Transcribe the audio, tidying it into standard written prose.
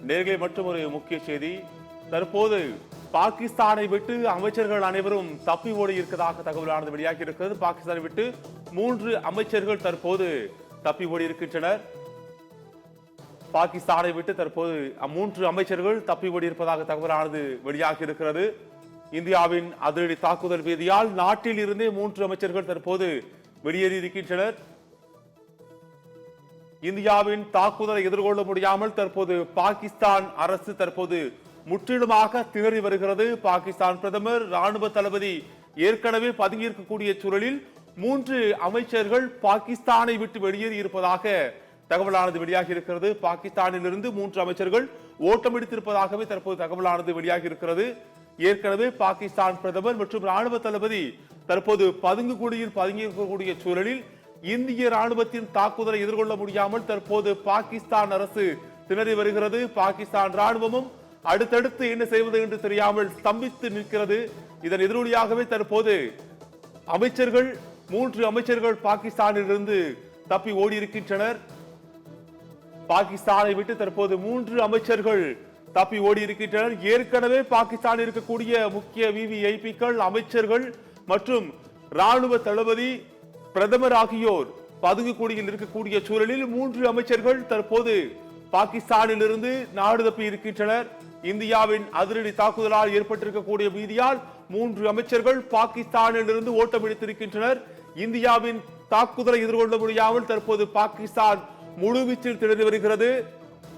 நேர்களை மற்றும் ஒரு முக்கிய செய்தி. தற்போது பாகிஸ்தானை விட்டு அமைச்சர்கள் அனைவரும் தப்பி ஓடி இருக்கிறதாக தகவலானது வெளியாகி இருக்கிறது. பாகிஸ்தானை விட்டு 3 அமைச்சர்கள் தற்போது தப்பி ஓடி இருக்கின்றனர். பாகிஸ்தானை விட்டு தற்போது 3 அமைச்சர்கள் தப்பி ஓடி இருப்பதாக தகவலானது வெளியாகி இருக்கிறது. இந்தியாவின் அதிரடி தாக்குதல் வீதியால் நாட்டில் இருந்தே 3 அமைச்சர்கள் தற்போது வெளியேறி இருக்கின்றனர். இந்தியாவின் தாக்குதலை எதிர்கொள்ள முடியாமல் தற்போது பாகிஸ்தான் அரசு தற்போது முற்றிலுமாக திணறி வருகிறது. பாகிஸ்தான் பிரதமர், ராணுவ தளபதி ஏற்கனவே பதுங்கியிருக்கக்கூடிய சூழலில் 3 அமைச்சர்கள் பாகிஸ்தானை விட்டு வெளியேறி இருப்பதாக தகவலானது வெளியாகி இருக்கிறது. பாகிஸ்தானில் இருந்து 3 அமைச்சர்கள் ஓட்டமெடுத்திருப்பதாகவே தற்போது தகவலானது வெளியாகி இருக்கிறது. ஏற்கனவே பாகிஸ்தான் பிரதமர் மற்றும் ராணுவ தளபதி தற்போது பதுங்குகுழியில் பதுங்கியிருக்கக்கூடிய சூழலில் இந்திய ராணுவத்தின் தாக்குதலை எதிர்கொள்ள முடியாமல் தற்போது பாகிஸ்தான் அரசு திணறி வருகிறது. பாகிஸ்தான் ராணுவமும் அடுத்தடுத்து என்ன செய்வது என்று தெரியாமல் ஸ்தம்பித்து நிற்கிறது. இதன் எதிரொலியாகவே தற்போது அமைச்சர்கள் 3 அமைச்சர்கள் பாகிஸ்தானில் இருந்து தப்பி ஓடி இருக்கின்றனர். பாகிஸ்தானை விட்டு தற்போது 3 அமைச்சர்கள் தப்பி ஓடி இருக்கின்றனர். ஏற்கனவே பாகிஸ்தானில் இருக்கக்கூடிய முக்கிய விவிஐபிக்கள், அமைச்சர்கள் மற்றும் ராணுவ தளபதி, பிரதமர் ஆகியோர் பதுங்குக்குழியில் இருக்கக்கூடிய சூழலில் 3 அமைச்சர்கள் தற்போது பாகிஸ்தானில் இருந்து நாடு தப்பி இருக்கின்றனர். இந்தியாவின் அதிரடி தாக்குதலால் ஏற்பட்டிருக்கக்கூடிய பீதியால் 3 அமைச்சர்கள் பாகிஸ்தானில் இருந்து ஓட்டம் எடுத்திருக்கின்றனர். இந்தியாவின் தாக்குதலை எதிர்கொள்ள முடியாமல் தற்போது பாகிஸ்தான் முழுவீச்சில் திணறி வருகிறது.